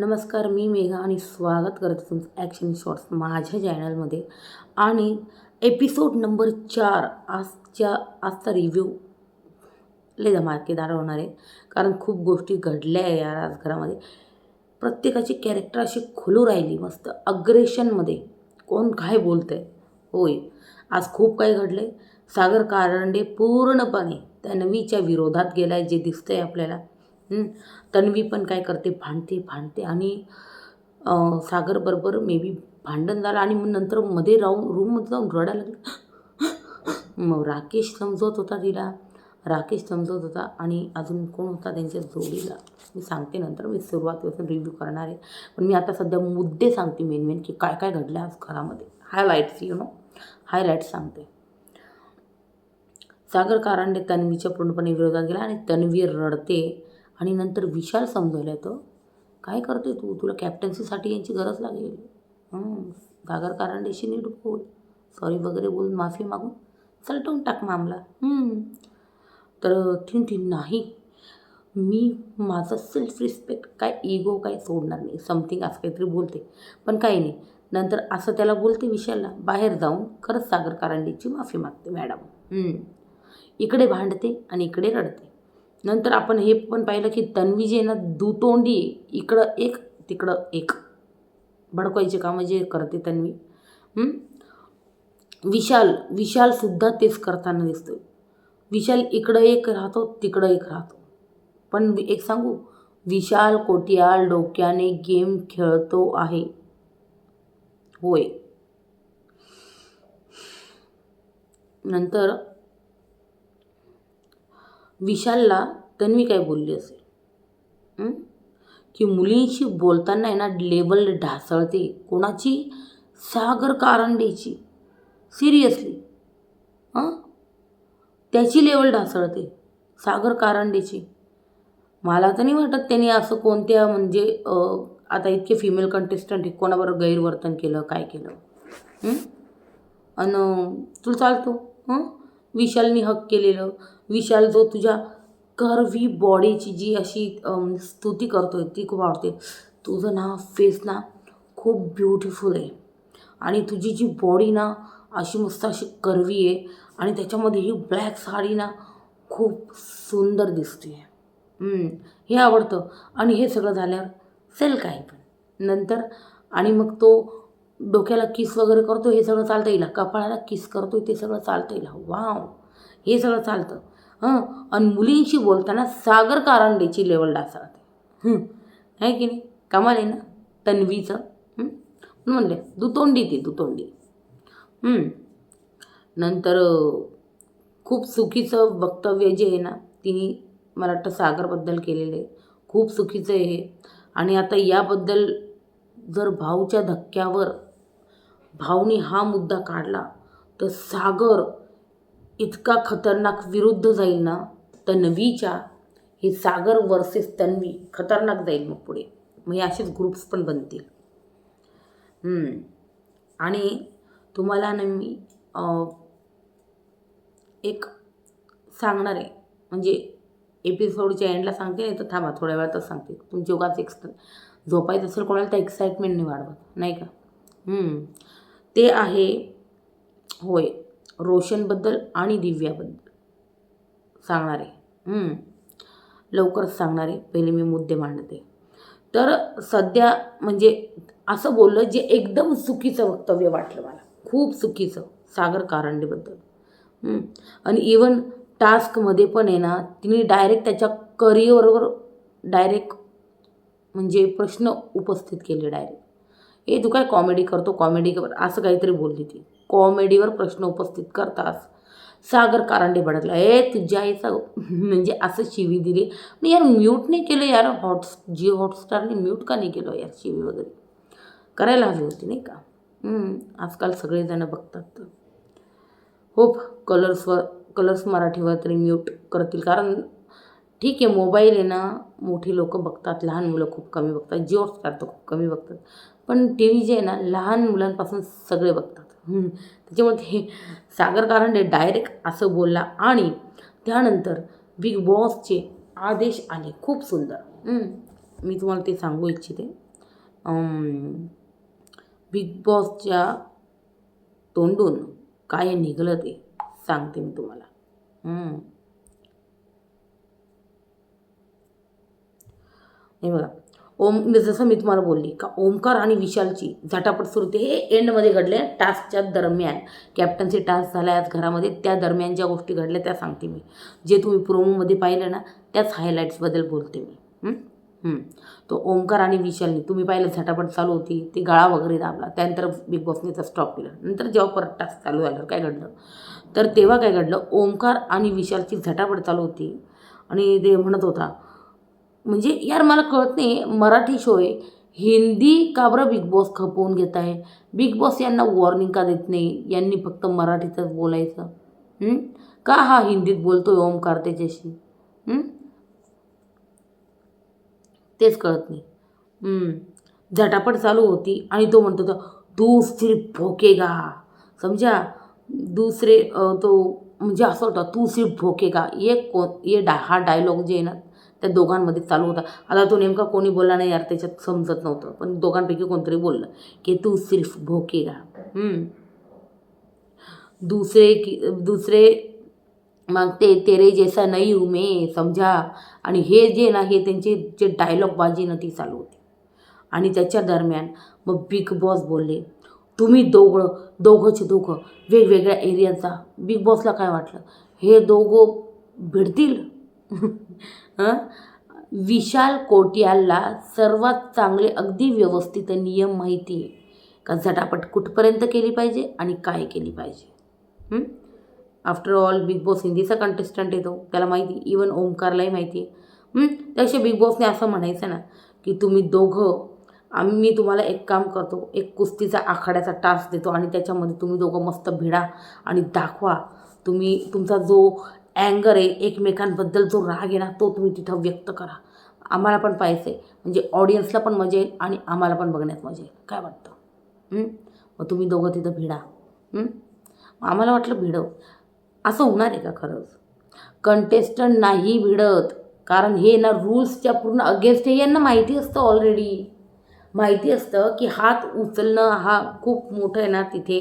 नमस्कार, मी मेघा आणि स्वागत करते तुमचं ॲक्शन शॉर्ट्स माझ्या चॅनलमध्ये. आणि एपिसोड नंबर 4 आजचा रिव्ह्यू लय धमाकेदार होणार आहे. कारण खूप गोष्टी घडल्या आहे यार आज घरामध्ये. प्रत्येकाची कॅरेक्टर अशी खुलू राहिली मस्त अग्रेशनमध्ये. कोण काय बोलतं आहे. होय, आज खूप काही घडलं आहे. सागर कारंडे पूर्णपणे तन्वीच्या विरोधात गेला आहे जे दिसतं आहे आपल्याला. तन्वी पण काय करते, भांडते आणि सागरबरोबर मे बी भांडण झालं आणि मग नंतर मध्ये राहून रूममध्ये जाऊन रडायला लागलं. मग राकेश समजवत होता आणि अजून कोण होता त्यांच्या जोडीला मी सांगते नंतर. मी सुरुवातीपासून रिव्ह्यू करणार आहे, पण मी आता सध्या मुद्दे सांगते मेन की काय काय घडलं आज घरामध्ये. हायलाईट्स सांगते. सागर कारंडे तन्वीच्या पूर्णपणे विरोधात गेला आणि तन्वी रडते आणि नंतर विशाल समजवलं येतं, काय करते तुला कॅप्टन्सीसाठी यांची गरज लागेल. सागर कारंडेशी नीट बोल, सॉरी वगैरे बोलून माफी मागून सलटवून टाक मामला. तर ठीक नाही, मी माझं सेल्फ रिस्पेक्ट काय इगो काय सोडणार नाही, समथिंग असं काहीतरी बोलते. पण काही नाही, नंतर असं त्याला बोलते विशालला, बाहेर जाऊन खरंच सागर कारंडेची माफी मागते मॅडम. इकडे भांडते आणि इकडे रडते. नंतर आपण हे पण पाहिलं की तन्वी जे ना दुतोंडी, इकडं एक तिकडं एक भडकवायचे कामं जे करते तन्वी. विशालसुद्धा तेच करताना दिसतो. विशाल इकडं एक राहतो तिकडं एक राहतो. पण एक सांगू, विशाल कोटियाल डोक्याने गेम खेळतो आहे. होय. नंतर विशालला तन्वी काय बोलली असेल की मुलींशी बोलताना आहे ना लेवल ढासळते. कोणाची? सागर कारंडेची. सिरियसली त्याची लेवल ढासळते सागर कारंडेची. मला तर नाही वाटत त्यांनी असं कोणत्या म्हणजे आता इतके फिमेल कंटेस्टंट कोणाबरोबर गैरवर्तन केलं काय केलं. आणि तुला चालतो विशालनी हक केलेलं. विशाल जो तुझ्या कर्वी बॉडीची जी अशी स्तुती करतोय ती खूप आवडते. तुझं ना फेस ना खूप ब्युटिफुल आहे आणि तुझी जी बॉडी ना अशी मस्त अशी कर्वी आहे आणि त्याच्यामध्ये ही ब्लॅक साडी ना खूप सुंदर दिसते. हे आवडतं. आणि हे सगळं झाल्यावर सेल काय पण नंतर आणि मग तो डोक्याला किस वगैरे करतो, हे सगळं चालतं येईल. कपाळाला किस करतोय ते सगळं चालतं येईल. वाव, हे सगळं चालतं. आणि मुलींशी बोलताना सागर कारंडेची लेवल ढासळते. आहे की नाही? कमाल आहे ना तन्वीचं. म्हणले दुतोंडी. नंतर खूप चुकीचं वक्तव्य जे आहे ना तिने मला वाटतं सागरबद्दल केलेलं आहे. खूप चुकीचं आहे हे. आणि आता याबद्दल जर भाऊच्या धक्क्यावर भाऊने हा मुद्दा काढला तर सागर इतका खतरनाक विरुद्ध जाईल ना तन्वीच्या. हे सागर वर्सेस तन्वी खतरनाक जाईल मग पुढे. मग हे असेच ग्रुप्स पण बनतील. आणि तुम्हाला ना मी एक सांगणार आहे, म्हणजे एपिसोडच्या एंडला सांगते, नाही तर थांबा थोड्या वेळातच सांगते. तुमची उगाच झोपायचं असेल कोणाला तर एक्साइटमेंट नाही वाढवत, नाही का? ते आहे होय रोशनबद्दल आणि दिव्याबद्दल सांगणार आहे. लवकरच सांगणार आहे. पहिले मी मुद्दे मांडते. तर सध्या म्हणजे असं बोललं जे एकदम चुकीचं वक्तव्य वाटलं मला, खूप चुकीचं सागर कारंडेबद्दल. आणि इवन टास्कमध्ये पण आहे ना तिने डायरेक्ट त्याच्या करिअरवर डायरेक्ट म्हणजे प्रश्न उपस्थित केले. डायरेक्ट तू काय कॉमेडी करतो, कॉमेडीवर असं काहीतरी बोलली ती. कॉमेडीवर प्रश्न उपस्थित करतास सागर कारंडे भडकला. तुझ्या आईचा म्हणजे असं शिवी दिली. मी यार म्यूट नाही केलं यार. जिओ हॉटस्टारने म्यूट का नाही केलं यार? शिवी वगैरे करायला हवी होती नाही का? आजकाल सगळेजण बघतात तर होप कलर्स मराठीवर तरी म्यूट करतील. कारण ठीक आहे मोबाईल आहे ना मोठी लोकं बघतात, लहान मुलं खूप कमी बघतात, जिओ हॉटस्टार तर खूप कमी बघतात. पण टी व्ही जे आहे ना लहान मुलांपासून सगळे बघतात. त्याच्यामुळे हे सागर कारंडे डायरेक्ट असं बोलला. आणि त्यानंतर बिग बॉसचे आदेश आले खूप सुंदर. मी तुम्हाला ते सांगू इच्छिते. बिग बॉसच्या तोंडून काय निघालं ते सांगते मी तुम्हाला. हे बघा, जसं मी तुम्हाला बोलली का ओमकार आणि विशालची झटापट सुरू होते. हे एंडमध्ये घडले टास्कच्या दरम्यान. कॅप्टन्सी टास्क झाला आज घरामध्ये, त्या दरम्यान ज्या गोष्टी घडल्या त्या सांगते मी. जे तुम्ही प्रोमोमध्ये पाहिलं ना त्याच हायलाईट्सबद्दल बोलते मी. तो ओमकार आणि विशालने तुम्ही पाहिलं झटापट चालू होती, ते गळा वगैरे दाबला, त्यानंतर बिग बॉसने तर स्टॉप केलं. नंतर जेव्हा परत टास्क चालू झालं काय घडलं, तर तेव्हा काय घडलं, ओमकार आणि विशालची झटापट चालू होती आणि ते म्हणत होता, म्हणजे यार मला कळत नाही मराठी शो आहे, हिंदी का बरं बिग बॉस खपवून घेत आहे. बिग बॉस यांना वॉर्निंग का देत नाही, यांनी फक्त मराठीतच बोलायचं. का हा हिंदीत बोलतोय ओमकार त्याच्याशी, तेच कळत नाही. झटापट चालू होती आणि तो म्हणतो तो तू सिर्फ भोकेगा, समजा दुसरे तो म्हणजे असं होता तू सिर्फ भोकेगा. हा डायलॉग जे आहे ना त्या दोघांमध्ये चालू होता. आता तो नेमका कोणी बोलला नाही यार त्याच्यात समजत नव्हतं, पण दोघांपैकी कोणतरी बोललं की तू सिर्फ भोकेगा. दुसरे मग ते तेरे जैसा नहीं हूँ मैं, समजा. आणि हे जे ना हे त्यांचे जे डायलॉगबाजी ना ती चालू होती. आणि त्याच्या दरम्यान मग बिग बॉस बोलले तुम्ही दोघंचे दोघं वेगवेगळ्या एरियाचा. बिग बॉसला काय वाटलं हे दोघं भिडतील. विशाल कोटियालला सर्वात चांगले अगदी व्यवस्थित नियम माहिती आहे का झटापट कुठपर्यंत केली पाहिजे आणि काय केली पाहिजे. आफ्टर ऑल बिग बॉस हिंदीचा कंटेस्टंट येतो, त्याला माहिती, इवन ओमकारलाही माहिती आहे. त्यापेक्षा बिग बॉसने असं म्हणायचं ना की तुम्ही दोघं मी तुम्हाला एक काम करतो, एक कुस्तीचा आखाड्याचा टास्क देतो आणि त्याच्यामध्ये तुम्ही दोघं मस्त भिडा आणि दाखवा. तुम्ही तुमचा जो अँगर आहे, एकमेकांबद्दल जो राग आहे ना तो तुम्ही तिथं व्यक्त करा. आम्हाला पण पाहिजे, म्हणजे ऑडियन्सला पण मजा येईल आणि आम्हाला पण बघण्यात मजा येईल. काय वाटतं? मग तुम्ही दोघं तिथं भिडा. आम्हाला वाटलं भिडव, असं होणार आहे का खरंच? कंटेस्टंट नाही भिडत, कारण हे ना रूल्सच्या पूर्ण अगेन्स्ट आहे. यांना माहिती असतं, ऑलरेडी माहिती असतं की हात उचलणं हा खूप मोठं आहे ना तिथे,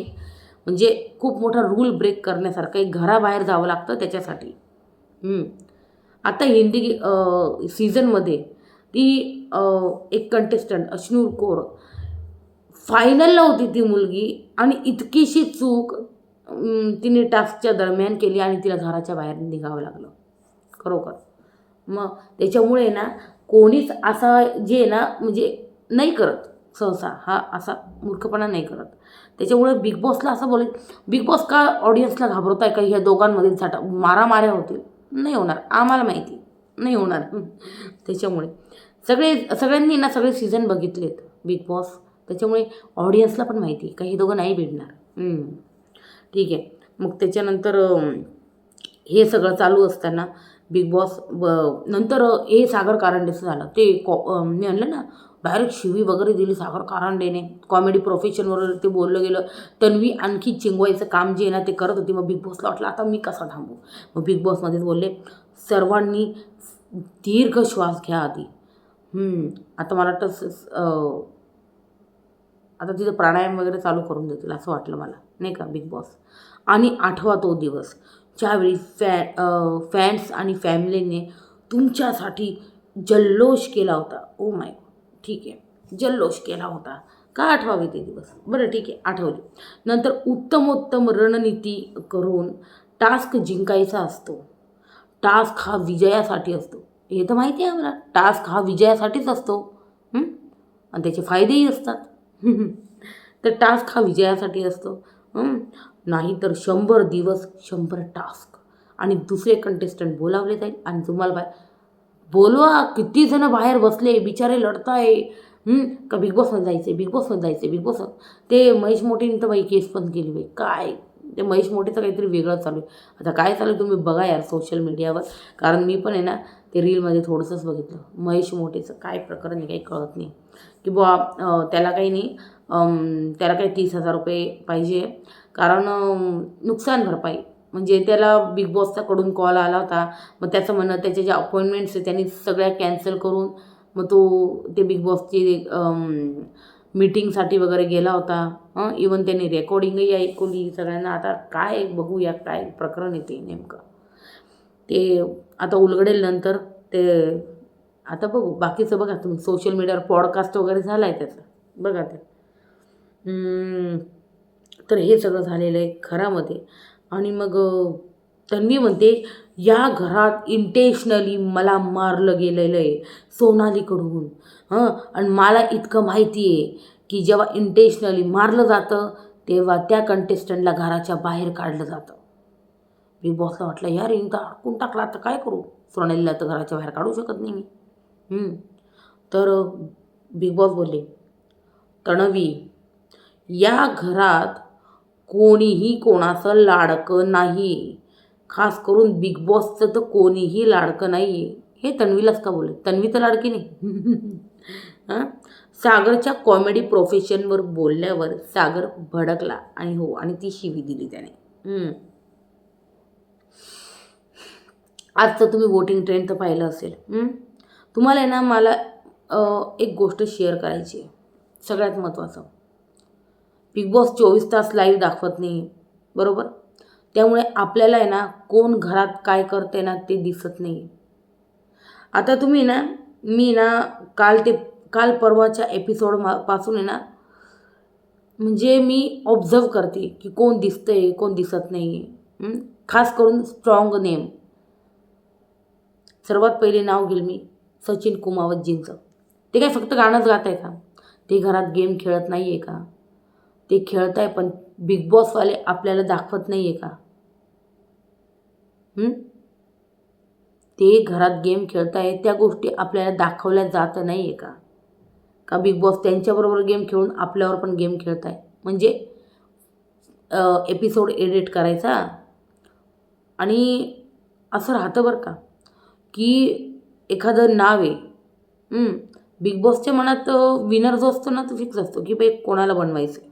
म्हणजे खूप मोठा रूल ब्रेक करण्यासारखं एक घराबाहेर जावं लागतं त्याच्यासाठी. आता हिंदी सीझनमध्ये ती एक कंटेस्टंट अश्नूर कौर फायनलला होती ती मुलगी, आणि इतकीशी चूक तिने टास्कच्या दरम्यान केली आणि तिला घराच्या बाहेर निघावं लागलं खरोखर. मग त्याच्यामुळे ना कोणीच असा जे ना म्हणजे नाही करत सहसा, हा असा मूर्खपणा नाही करत. त्याच्यामुळे बिग बॉसला असं बोलेल, बिग बॉस का ऑडियन्सला घाबरत आहे का ह्या दोघांमध्ये मारामाऱ्या होतील? नाही होणार, आम्हाला माहिती नाही होणार. त्याच्यामुळे सगळ्यांनी ना सगळे सीझन बघितलेत बिग बॉस, त्याच्यामुळे ऑडियन्सला पण माहिती का हे दोघं नाही भिडणार. ठीक आहे. मग त्याच्यानंतर हे सगळं चालू असताना बिग बॉस नंतर हे सागर कारंडेचं झालं. ते मी म्हणलं ना डायरेक्ट शिवी वगैरे दिली सागर कारंडेने, कॉमेडी प्रोफेशनवर ते बोललं गेलं. तन्वी आणखी चिंगवायचं काम जे आहे ना ते करत होती. मग बिग बॉसला वाटलं आता मी कसा थांबू. मग बिग बॉसमध्येच बोलले सर्वांनी दीर्घ श्वास घ्या आधी. आता मला वाटतं आता तिथं प्राणायाम वगैरे चालू करून देतील असं वाटलं मला, नाही का बिग बॉस. आणि आठवा तो दिवस ज्यावेळी फॅन्स आणि फॅमिलीने तुमच्यासाठी जल्लोष केला होता. ओ माय, ठीक आहे, जल्लोष केला होता. का आठवावे ते दिवस? बरं ठीक आहे, आठवले. नंतर उत्तमोत्तम रणनीती करून टास्क जिंकायचा असतो. टास्क हा विजयासाठी असतो, हे तर माहिती आहे आम्हाला. टास्क हा विजयासाठीच असतो आणि त्याचे फायदेही असतात. तर टास्क हा विजयासाठी असतो. नाहीतर 100 दिवस 100 टास्क आणि दुसरे कंटेस्टंट बोलावले जाईल आणि तुम्हाला बोलवा. किती जण बाहेर बसले बिचारे लढताय का बिग बॉसमध्ये जायचे, बिग बॉसमध्ये जायचे, बिग बॉस. ते महेश मोठेने तर बाई केस पण केली बाई. काय ते महेश मोठेचं काहीतरी वेगळं चालू आहे. आता काय चालू आहे तुम्ही बघा यार सोशल मीडियावर, कारण मी पण आहे ना ते रीलमध्ये थोडंसंच बघितलं. महेश मोठेचं काय प्रकरण आहे काही कळत नाही की बुवा त्याला काही नाही, त्याला काही 30,000 रुपये पाहिजे, कारण नुकसान भरपाई. म्हणजे त्याला बिग बॉसच्याकडून कॉल आला होता. मग त्याचं म्हणणं त्याचे जे अपॉइंटमेंट्स आहे त्यांनी सगळ्या कॅन्सल करून मग तो ते बिग बॉसची मीटिंगसाठी वगैरे गेला होता. इवन त्याने रेकॉर्डिंगही ऐकवली सगळ्यांना. आता काय बघूया काय प्रकरण येते नेमकं ते आता उलगडेल नंतर. ते आता बघू. बाकीचं बघा तुम्ही सोशल मीडियावर पॉडकास्ट वगैरे झाला आहे त्याचा, बघा ते. तर हे सगळं झालेलं आहे घरामध्ये. आणि मग तन्वी म्हणते या घरात इंटेन्शनली मला मारलं गेलेलं आहे सोनालीकडून. आणि मला इतकं माहिती आहे की जेव्हा इंटेन्शनली मारलं जातं तेव्हा त्या कंटेस्टंटला घराच्या बाहेर काढलं जातं. बिग बॉसला वाटलं यार तर अडकून टाकला, आता काय करू. सोनालीला तर घराच्या बाहेर काढू शकत नाही मी. तर बिग बॉस बोलले तणवी या घरात कोणीही कोणाचं लाडकं नाही, खास करून बिग बॉसचं तर कोणीही लाडकं नाही आहे. हे तन्वीलाच का बोलले, तन्वी तर लाडकी नाही. सागरच्या कॉमेडी प्रोफेशनवर बोलल्यावर सागर भडकला आणि ती शिवी दिली त्याने. आज तर तुम्ही वोटिंग ट्रेंड तर पाहिलं असेल. तुम्हाला आहे ना मला एक गोष्ट शेअर करायची आहे सगळ्यात महत्त्वाचं. बिग बॉस 24 तास लाईव्ह दाखवत नाही, बरोबर. त्यामुळे आपल्याला आहे ना कोण घरात काय करते ना ते दिसत नाही. आता तुम्ही ना मी ना काल परवाच्या एपिसोडपासून आहे ना म्हणजे मी ऑब्झर्व करते की कोण दिसतंय कोण दिसत नाही. खास करून स्ट्रॉंग नेम. सर्वात पहिले नाव घेईल मी सचिन कुमावतजींचं. ते काय फक्त गाणंच गात आहे का? ते घरात गेम खेळत नाही आहे का? ते खेळत आहे पण बिग बॉसवाले आपल्याला दाखवत नाही आहे का? ते घरात गेम खेळत आहे त्या गोष्टी आपल्याला दाखवल्या जात नाही आहे का? का बिग बॉस त्यांच्याबरोबर गेम खेळून आपल्यावर पण गेम खेळत आहे. म्हणजे एपिसोड एडिट करायचा आणि असं राहतं बरं का की एखादं नाव आहे. बिग बॉसच्या मनात विनर जो असतो ना तो फिक्स असतो की बाई कोणाला बनवायचं आहे.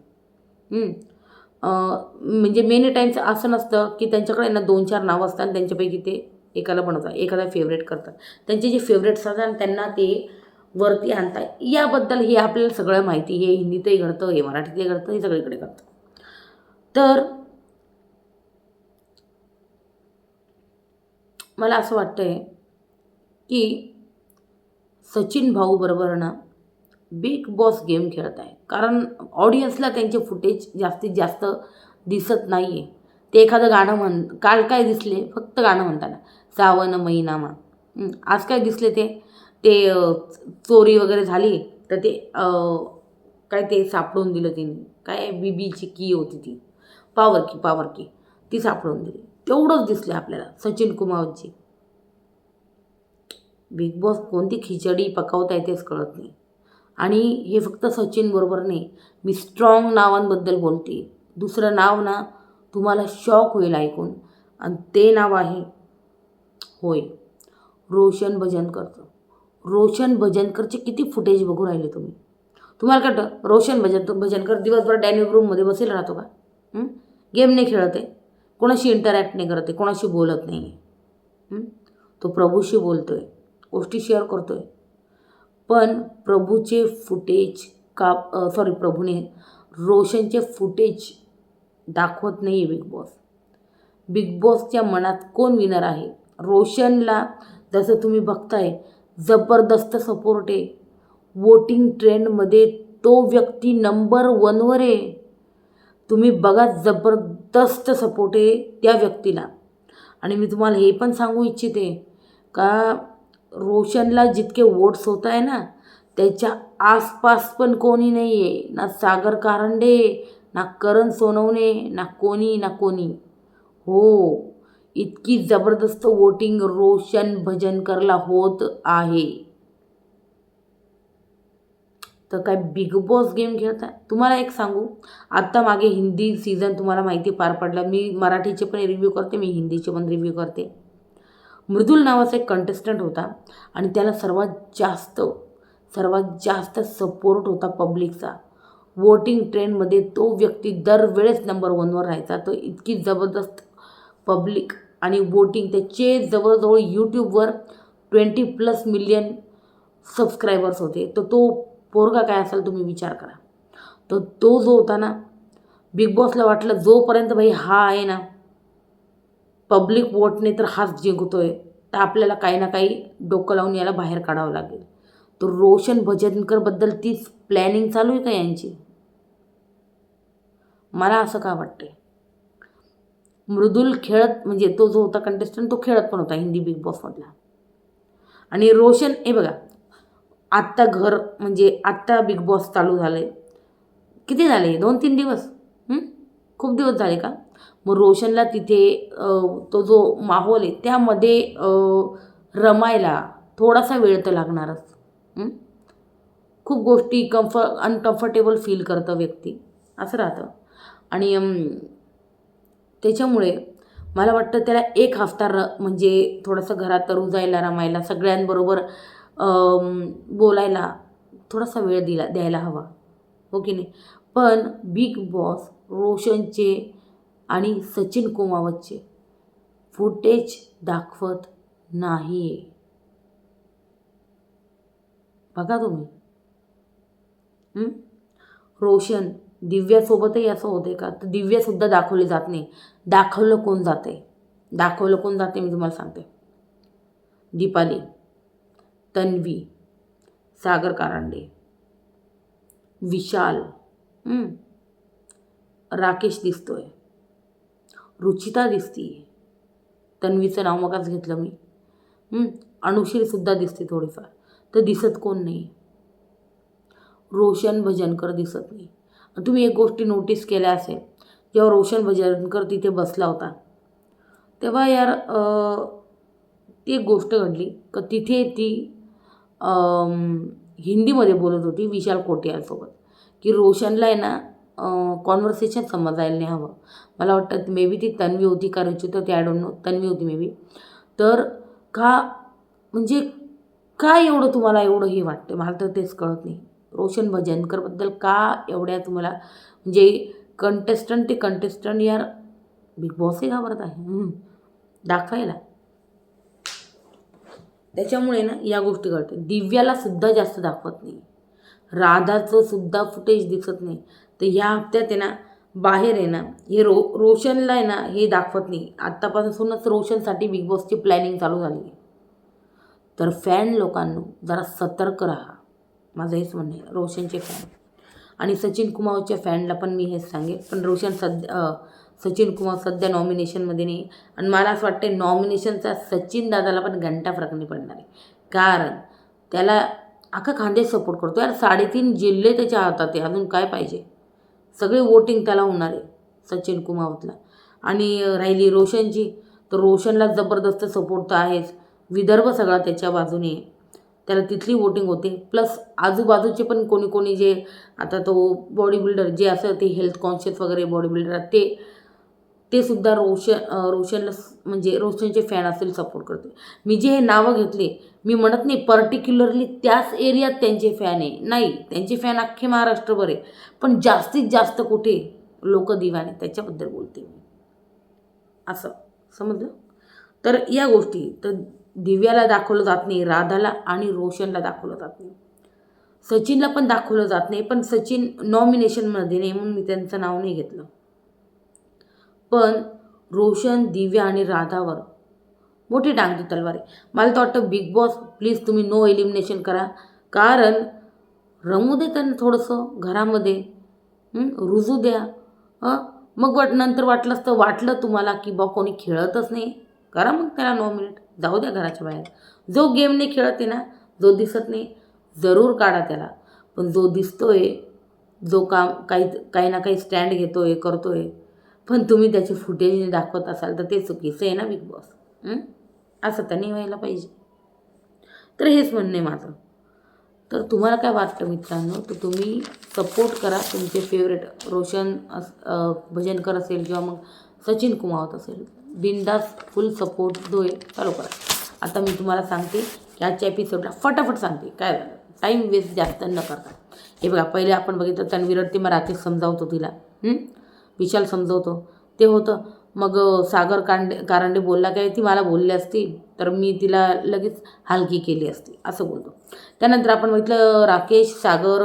म्हणजे मेनी टाईम्स असं नसतं की त्यांच्याकडे ना 2-4 नावं असतात आणि त्यांच्यापैकी ते एकाला बनवतात, एखादा फेवरेट करतात. त्यांचे जे फेवरेट्स असतात त्यांना ते वरती आणतात. याबद्दल हे आपल्याला सगळं माहिती. हे हिंदीतही घडतं, हे मराठीतही घडतं, हे सगळीकडे घडतं. तर मला असं वाटतं आहे की सचिन भाऊ बरोबर ना बिग बॉस गेम खेळत आहे. कारण ऑडियन्सला त्यांचे फुटेज जास्तीत जास्त दिसत नाही आहे. ते एखादं गाणं काल काय दिसले फक्त गाणं म्हणताना सावन महिनामा. आज काय दिसले ते चोरी वगैरे झाली तर ते काय ते सापडून दिलं तिने. काय बीबीची की होती ती पावर की ती सापडून दिली. तेवढंच दिसले आपल्याला सचिन कुमावतजी. बिग बॉस कोणती खिचडी पकवता येतेच कळत नाही. आणि हे फक्त सचिन बरोबर नाही, मी स्ट्रॉंग नावांबद्दल बोलते. दुसरं नाव ना तुम्हाला शॉक होईल ऐकून आणि ते नाव आहे होय रोशन भजनकरचं. रोशन भजनकरचे किती फुटेज बघू राहिले तुम्ही. तुम्हाला कळतं रोशन भजनकर दिवसभर डायनिंग रूममध्ये बसेल राहतो का? गेम नाही खेळत आहे, कोणाशी इंटरॅक्ट नाही करत आहे, कोणाशी बोलत नाही आहे. तो प्रभूशी बोलतो आहे, गोष्टी शेअर करतो आहे. पण प्रभूचे फुटेज प्रभूने रोशनचे फुटेज दाखवत नाही आहे बिग बॉस. बिग बॉसच्या मनात कोण विनर आहे? रोशनला जसं तुम्ही बघताय जबरदस्त सपोर्ट आहे. वोटिंग ट्रेंडमध्ये तो व्यक्ती नंबर 1वर आहे. तुम्ही बघा जबरदस्त सपोर्ट आहे त्या व्यक्तीला. आणि मी तुम्हाला हे पण सांगू इच्छिते का रोशनला जितके वोट्स होत आहे ना त्याच्या आसपास पण कोणी नाही आहे. ना सागर कारंडे, ना करण सोनवणे, ना कोणी. हो, इतकी जबरदस्त वोटिंग रोशन भजनकरला होत आहे. तर काय बिग बॉस गेम खेळता? तुम्हाला एक सांगू, आत्ता मागे हिंदी सीझन तुम्हाला माहिती पार पडला. मी मराठीचे पण रिव्ह्यू करते, मी हिंदीचे पण रिव्ह्यू करते. मृदुल नावाचा एक कंटेस्टंट होता आणि त्याला सर्वात जास्त सपोर्ट होता पब्लिकचा. वोटिंग ट्रेंडमध्ये तो व्यक्ती दरवेळेस नंबर 1वर राहायचा. तो इतकी जबरदस्त पब्लिक आणि वोटिंग त्याचे जवळजवळ यूट्यूबवर 20+ मिलियन सबस्क्रायबर्स होते. तर तो पोरगा काय असेल तुम्ही विचार करा. तर तो जो होता ना, बिग बॉसला वाटलं जोपर्यंत भाई हा आहे ना पब्लिक वोटने तर हाच जिंकतोय, तर आपल्याला काही ना काही डोकं लावून याला बाहेर काढावं लागेल. तर रोशन भजनकरबद्दल तीच प्लॅनिंग चालू आहे का यांची? मला असं का वाटतंय. मृदुल खेळत म्हणजे तो जो होता कंटेस्टंट तो खेळत पण होता हिंदी बिग बॉसमधला. आणि रोशन हे बघा, आत्ता घर म्हणजे आत्ता बिग बॉस चालू झालं आहे. किती झाले 2-3 दिवस? खूप दिवस झाले का? मग रोशनला तिथे तो जो माहोल आहे त्यामध्ये रमायला थोडासा वेळ तर लागणारच. खूप गोष्टी अनकम्फर्टेबल फील करतं व्यक्ती, असं राहतं. आणि त्याच्यामुळे मला वाटतं त्याला 1 हफ्ता म्हणजे थोडंसं घरात रुजायला, रमायला, सगळ्यांबरोबर बोलायला थोडासा वेळ द्यायला हवा, हो की नाही? पण बिग बॉस रोशनचे आणि सचिन कुमावतचे फुटेज दाखवत नाही आहे. बघा तुम्ही. रोशन दिव्यासोबतही असं होते का? तर दिव्यासुद्धा दाखवली जात नाही. दाखवलं कोण जाते मी तुम्हाला सांगते. दीपाली, तन्वी, सागर कारंडे, विशाल, राकेश दिसतोय, रुचिता दिसतीये, तन्वीचं नाव मगाच घेतलं मी, अनुश्रीसुद्धा दिसते थोडीफार. तर दिसत कोण नाही. रोशन भजनकर दिसत नाही. तुम्ही एक गोष्टी नोटीस केल्या असेल, जेव्हा रोशन भजनकर तिथे बसला होता तेव्हा यार ती एक गोष्ट घडली का तिथे ती हिंदीमध्ये बोलत होती विशाल कोटियालसोबत की रोशनला आहे ना कॉन्व्हर्सेशन समजायला नाही हवं. मला वाटतं मे बी ती तन्वी होती का रुचिता ती आय डोंट नो, तन्वी होती मे बी. तर का म्हणजे काय एवढं तुम्हाला एवढं हे वाटतं मला तर तेच कळत नाही. रोशन भजनकरबद्दल का एवढ्या तुम्हाला म्हणजे कंटेस्टंट यार बिग बॉसही घाबरत आहे दाखवायला. त्याच्यामुळे ना या गोष्टी घडते. दिव्याला सुद्धा जास्त दाखवत नाही, राधाचं सुद्धा फुटेज दिसत नाही. तर ह्या हप्त्यात आहे ना बाहेर आहे ना हे रोशनला आहे ना हे दाखवत नाही. आत्तापासूनच रोशनसाठी बिग बॉसची प्लॅनिंग चालू झाली आहे. तर फॅन लोकांनो जरा सतर्क राहा, माझं हेच म्हणणं आहे. रोशनचे फॅन आणि सचिन कुमारच्या फॅनला पण मी हेच सांगेन. पण सचिन कुमार सध्या नॉमिनेशनमध्ये नाही आणि मला असं वाटतं नॉमिनेशनचा सचिन दादाला पण घंटा फरक नाही पडणार आहे. कारण त्याला अख्खा खानदेश सपोर्ट करतो यार. 3.5 जिल्हे त्याच्या हातात आहे, अजून काय पाहिजे? सगळे वोटिंग त्याला होणार आहे सचिन कुमावतला. आणि राहिली रोशनची, तर रोशनला जबरदस्त सपोर्ट तर आहेच. विदर्भ सगळा त्याच्या बाजूने आहे, त्याला तिथली वोटिंग होते. प्लस आजूबाजूचे पण कोणी जे आता तो बॉडी बिल्डर जे असं ते हेल्थ कॉन्शियस वगैरे बॉडी बिल्डर ते सुद्धा रोशनला म्हणजे रोशनचे फॅन असेल सपोर्ट करते. मी जे हे नावं घेतले मी म्हणत नाही पर्टिक्युलरली त्याच एरियात त्यांचे फॅन आहे, नाही, त्यांचे फॅन अख्खे महाराष्ट्रभर आहे. पण जास्तीत जास्त कुठे लोक दिवाने त्याच्याबद्दल बोलते मी, असं समजलं. तर या गोष्टी तर दिव्याला दाखवलं जात नाही, राधाला आणि रोशनला दाखवलं जात नाही, सचिनला पण दाखवलं जात नाही. पण सचिन नॉमिनेशनमध्ये नाही म्हणून मी त्यांचं नाव नाही घेतलं. पण रोशन, दिव्या आणि राधावर मोठी टांगती तलवार आहे. मला तर वाटतं बिग बॉस प्लीज तुम्ही नो एलिमिनेशन करा. कारण रमू दे त्यांना थोडंसं घरामध्ये, रुजू द्या. मग नंतर वाटलं तुम्हाला की बा कोणी खेळतच नाही, करा मग त्याला नॉमिनेट, जाऊ द्या घराच्या बाहेर. जो गेम नाही खेळत आहे ना, जो दिसत नाही जरूर काढा त्याला. पण जो दिसतोय, जो काही ना काही स्टँड घेतोय करतोय, पण तुम्ही त्याची फुटेज दाखवत असाल तर ते चुकीचं आहे ना बिग बॉस. असं तर नाही व्हायला पाहिजे. तर हेच म्हणणं आहे माझं. तर तुम्हाला काय वाटतं मित्रांनो? तर तुम्ही सपोर्ट करा तुमचे फेवरेट रोशन भजनकर असेल किंवा मग सचिन कुमावत असेल, बिनधास्त फुल सपोर्ट जो आहे चालू करा. आता मी तुम्हाला सांगते की आजच्या एपिसोडला फटाफट सांगते काय झालं, टाईम वेस्ट जास्त न करता. हे बघा, पहिले आपण बघितलं तन्वी रडते, मग राकेश समजावतो तिला, विशाल समजवतो, ते होतं. मग सागर कारंडे बोलला काय ती मला बोलली असती तर मी तिला लगेच हलकी केली असती असं बोलतो. त्यानंतर आपण बघितलं राकेश सागर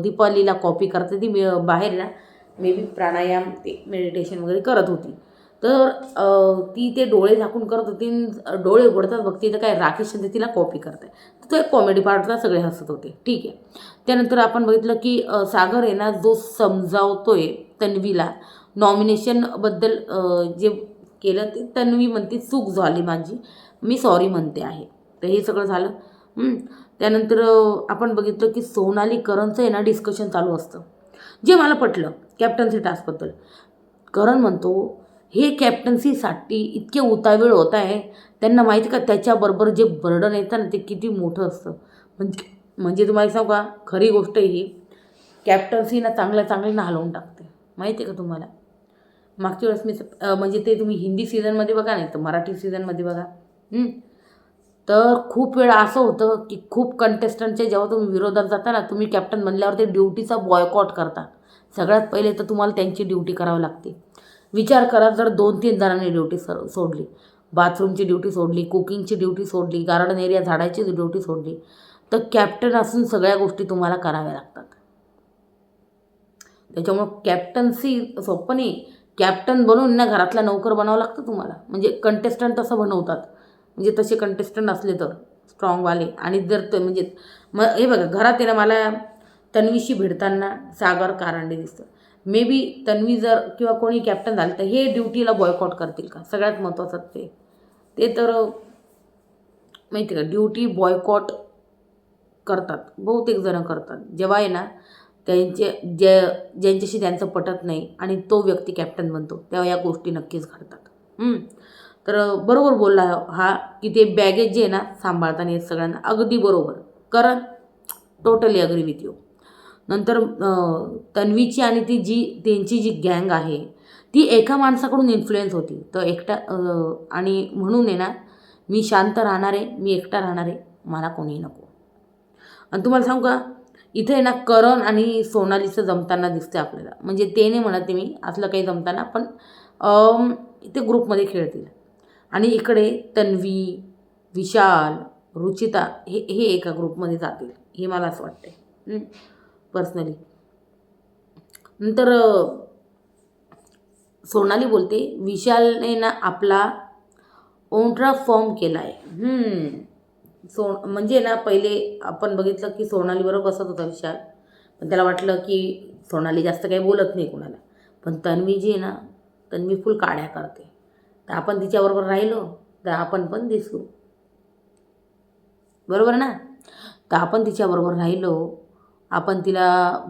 दीपालीला कॉपी करते. ती बाहेर ना मे बी प्राणायाम ते मेडिटेशन वगैरे करत होती. तर ती ते डोळे झाकून करत होती. डोळे उघडतात बघते तर काय राकेश तिला कॉपी करते. तो एक कॉमेडी पार्टला सगळे हसत होते. ठीक आहे. त्यानंतर आपण बघितलं की सागर आहे ना जो समजावतोय तन्वीला नॉमिनेशनबद्दल जे केलं ते तन्वी म्हणते चूक झाली माझी, मी सॉरी म्हणते आहे. तर हे सगळं झालं. त्यानंतर आपण बघितलं की सोनाली करणचं आहे ना डिस्कशन चालू असतं, जे मला पटलं कॅप्टन्सी टास्कबद्दल. करण म्हणतो हे कॅप्टन्सीसाठी इतके उतावीळ होत आहे, त्यांना माहिती का त्याच्याबरोबर जे बर्डन येतं ना ते किती मोठं असतं. म्हणजे तुम्हाला सांगू का खरी गोष्ट ही कॅप्टन्सीना चांगल्या हलवून टाकते माहिती आहे का तुम्हाला. मागच्या वेळेस मी म्हणजे ते तुम्ही हिंदी सीझनमध्ये बघा नाही तर मराठी सीझनमध्ये बघा. तर खूप वेळा असं होतं की खूप कंटेस्टंटच्या जेव्हा तुम्ही विरोधात जाता ना तुम्ही कॅप्टन बनल्यावर ते ड्युटीचा बॉयकॉट करता. सगळ्यात पहिले तर तुम्हाला त्यांची ड्युटी करावी लागते. विचार करा जर 2-3 जणांनी ड्युटी सोडली, बाथरूमची ड्युटी सोडली, कुकिंगची ड्युटी सोडली, गार्डन एरिया झाडायची ड्युटी सोडली, तर कॅप्टन असून सगळ्या गोष्टी तुम्हाला कराव्या लागतात. त्याच्यामुळं कॅप्टन्सी सोपं नाही. कॅप्टन बनवून ना घरातला नौकर बनावं लागतं तुम्हाला. म्हणजे कंटेस्टंट तसं बनवतात. म्हणजे तसे कंटेस्टंट असले तर स्ट्रॉंगवाले. आणि जर ते म्हणजे मग हे बघा घरात आहे ना मला तन्वीशी भिडताना सागर कारंडे दिसतं. मे बी तन्वी जर किंवा कोणी कॅप्टन झालं तर हे ड्युटीला बॉयकॉट करतील का सगळ्यात महत्त्वाचं ते तर माहिती का ड्युटी बॉयकॉट करतात, बहुतेक जणं करतात. जेव्हा आहे ना ज्यांच्याशी त्यांचं पटत नाही आणि तो व्यक्ती कॅप्टन बनतो तेव्हा या गोष्टी नक्कीच घडतात. तर बरोबर बोलला हा की ते बॅगेज जे आहे ना सांभाळताना येत सगळ्यांना, अगदी बरोबर. कारण टोटली अग्री विथ यू. नंतर तन्वीची आणि त्यांची जी गँग आहे ती एका माणसाकडून इन्फ्लुएन्स होती. तर एकटा आणि म्हणून आहे ना मी शांत राहणार आहे, मी एकटा राहणार आहे, मला कोणीही नको. आणि तुम्हाला सांगू का इथे ना करण आणि सोनालीचं जमताना दिसते आपल्याला. म्हणजे ते नाही म्हणते मी असलं काही जमताना, पण ते ग्रुपमध्ये खेळतील. आणि इकडे तन्वी, विशाल, रुचिता हे एका ग्रुपमध्ये जातील हे मला असं वाटतं पर्सनली. नंतर सोनाली बोलते विशालने ना आपला ओंट्रा फॉर्म केला आहे. म्हणजे ना पहिले आपण बघितलं की सोनालीबरोबर बसत होता विशाल, पण त्याला वाटलं की सोनाली जास्त काही बोलत नाही कुणाला. पण तन्वी जी आहे ना तन्वी फुल काड्या करते. तर आपण तिच्याबरोबर राहिलो तर आपण पण दिसू, बरोबर ना. तर आपण तिच्याबरोबर राहिलो, आपण तिला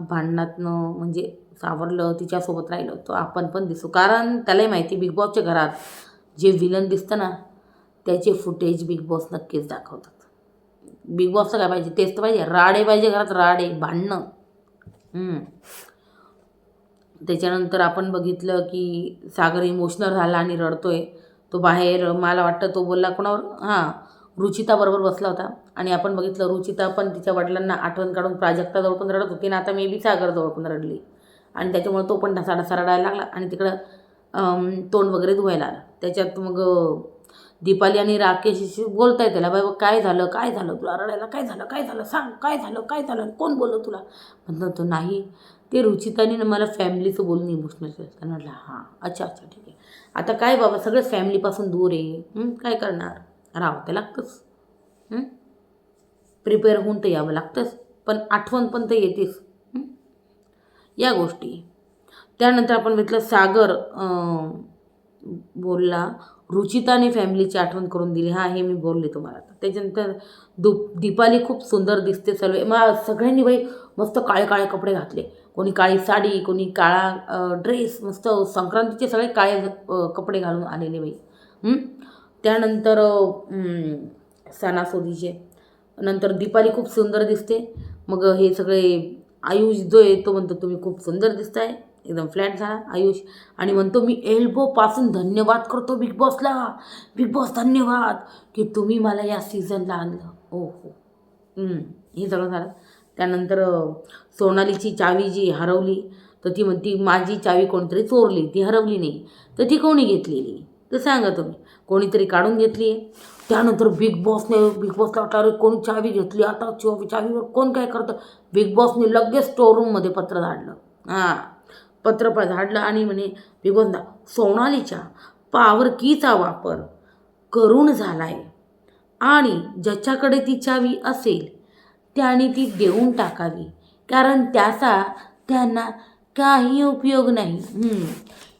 भांडणातनं म्हणजे सावरलं, तिच्यासोबत राहिलो तर आपण पण दिसू. कारण त्यालाही माहिती बिग बॉसच्या घरात जे विलन दिसतं ना त्याचे फुटेज बिग बॉस नक्कीच दाखवतात. बिग बॉसचं काय पाहिजे तेच तर पाहिजे. राडे पाहिजे घरात, राडे भांडणं. त्याच्यानंतर आपण बघितलं की सागर इमोशनल झाला आणि रडतोय. तो बाहेर मला वाटतं तो बोलला कोणावर रुचिताबरोबर बसला होता. आणि आपण बघितलं रुचिता पण तिच्या वडिलांना आठवण काढून प्राजक्ताजवळ पण रडत होती ना आता मे बी सागरजवळ पण रडली. आणि त्याच्यामुळे तो पण ढसाढसा रडायला लागला आणि तिकडं तोंड वगैरे धुवायला आला. त्याच्यात मग दीपाली आणि राकेशशी बोलताय त्याला, बाबा काय झालं तुला रडायला, काय झालं सांग, काय झालं कोण बोललं तुला. म्हणतो नाही ते रुचिताने मला फॅमिलीचं बोलून इमोशनल केलं. त्यांना म्हटलं अच्छा ठीक आहे. आता काय बाबा सगळंच फॅमिलीपासून दूर आहे, काय करणार, राहावं तर लागतंच. प्रिपेअर होऊन तर यावं लागतंच, पण आठवण पण तर येतेच या गोष्टी. त्यानंतर आपण बघितलं सागर बोलला रुचिताने फॅमिलीची आठवण करून दिली. हे मी बोलले तुम्हाला. त्याच्यानंतर दीपाली खूप सुंदर दिसते. सगळ्यांनी बाई मस्त काळे काळे कपडे घातले. कोणी काळी साडी, कोणी काळा ड्रेस, मस्त संक्रांतीचे सगळे काळे कपडे घालून आलेले बाई. त्यानंतर सणासुदीचे नंतर दीपाली खूप सुंदर दिसते. मग हे सगळे आयुष जो आहे तो म्हणतो तुम्ही खूप सुंदर दिसताय, एकदम फ्लॅट झाला आयुष. आणि म्हणतो मी एल्बोपासून धन्यवाद करतो बिग बॉसला, बिग बॉस धन्यवाद की तुम्ही मला या सीझनला आणलं. हो हे सगळं झालं. त्यानंतर सोनालीची चावी जी हरवली तर ती म्हणती माझी चावी कोणीतरी चोरली, ती हरवली नाही. तर ती कोणी घेतलेली तर सांगा तुम्ही. कोणीतरी काढून घेतली आहे. त्यानंतर बिग बॉसला वाटलं अरे कोणी चावी घेतली, आता चावीवर कोण काय करतं. बिग बॉसने लगेच स्टोअरूममध्ये पत्र धाडलं. हां, पत्र धाडलं आणि म्हणे बिग बॉसला सोनालीच्या पॉवर कीचा वापर करून झाला आहे आणि ज्याच्याकडे ती चावी असेल त्याने ती देऊन टाकावी, कारण त्याचा त्यांना काही उपयोग नाही.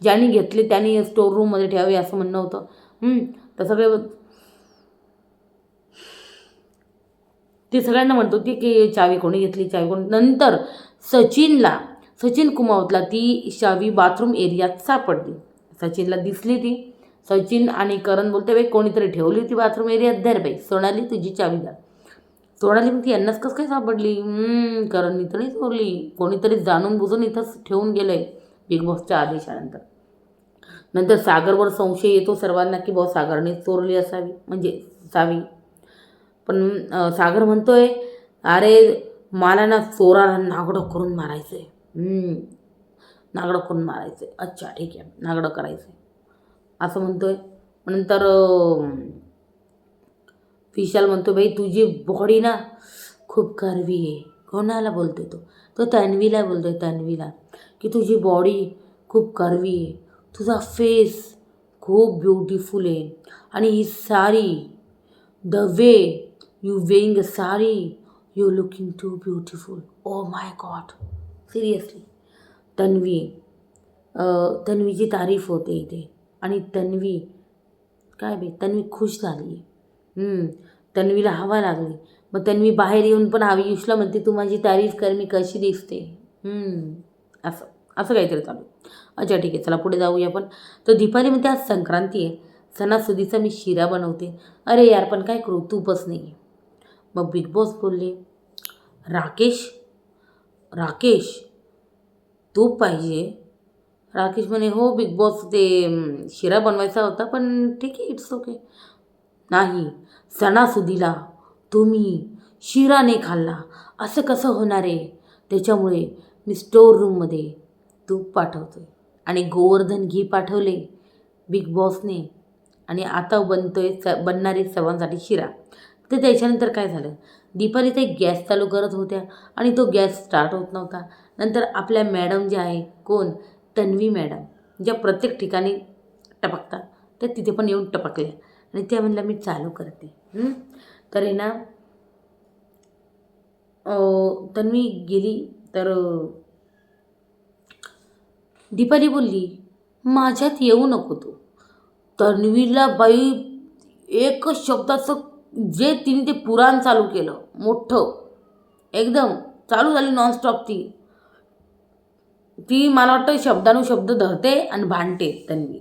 ज्यांनी घेतले त्यांनी स्टोर रूममध्ये ठेवावे असं म्हणणं होतं. तर सगळे ती सगळ्यांना म्हणत होती की चावी कोणी घेतली, चावी कोणी. नंतर सचिन कुमावतला ती चावी बाथरूम एरियात सापडली. सचिनला दिसली ती. सचिन आणि करण बोलते बाई कोणीतरी ठेवली होती बाथरूम एरियात, धर बाई सोनाली तुझी चावी द्या. सोनाली मग ती यांनाच कसं काय सापडली. करणनी तर नाही चोरली, कोणीतरी जाणून बुजून इथंच ठेवून गेलंय बिग बॉसच्या आदेशानंतर. नंतर सागरवर संशय येतो सर्वांना की भाऊ सागरने चोरली असावी, म्हणजे चावी. पण सागर म्हणतोय अरे मला ना चोराला नागडं करून मारायचं आहे. नागडं करून मारायचं आहे. अच्छा ठीक आहे, नागडं करायचं आहे असं म्हणतोय. नंतर विशाल म्हणतो बाई तुझी बॉडी ना खूप कर्वी आहे. कोणाला बोलतोय तो तन्वीला बोलतोय, तन्वीला, की तुझी बॉडी खूप कर्वी आहे, तुझा फेस खूप ब्युटिफुल आहे आणि ही sari the way you wearing a sari you looking too beautiful. Oh my god, seriously. तन्वीची तारीफ होते इथे आणि तन्वी तन्वी खुश झाली. तन्वीला हवा लागली. मग तन्वी बाहेर येऊन पण आयुषला म्हणते तू माझी तारीफ कर, मी कशी दिसते. असं असं काहीतरी चालू. अच्छा ठीक आहे, चला पुढे जाऊया आपण. तर दीपाली म्हणते आज संक्रांती आहे, सणासुदीचा मी शिरा बनवते. अरे यार पण काय करू, तूपच नाही. मग बिग बॉस बोलले राकेश तूप पाहिजे. राकेश म्हणे हो बिग बॉस, ते शिरा बनवायचा होता पण ठीक आहे, इट्स ओके. नाही, सणासुदीला तुम्ही शिरा नाही खाल्ला असं कसं होणार आहे. त्याच्यामुळे मी स्टोअर रूममध्ये तूप पाठवतोय आणि गोवर्धन घी पाठवले बिग बॉसने आणि आता बनणारे सर्वांसाठी शिरा. तर त्याच्यानंतर काय झालं, दीपाली ते गॅस चालू करत होत्या आणि तो गॅस स्टार्ट होत नव्हता. नंतर आपल्या मॅडम ज्या आहे, कोण, तन्वी मॅडम, ज्या प्रत्येक ठिकाणी टपकतात त्या तिथे पण येऊन टपकल्या आणि त्या म्हणल्या मी चालू करते. तर आहे ना तन्वी गेली तर दीपाली बोलली माझ्यात येऊ नको तू. तन्वीला बाई एकच शब्दाचं जे तिने ते पुराण चालू केलं मोठं एकदम चालू झाली नॉनस्टॉप. ती मला वाटतं शब्दानुशब्द धरते आणि भांडते तन्वी.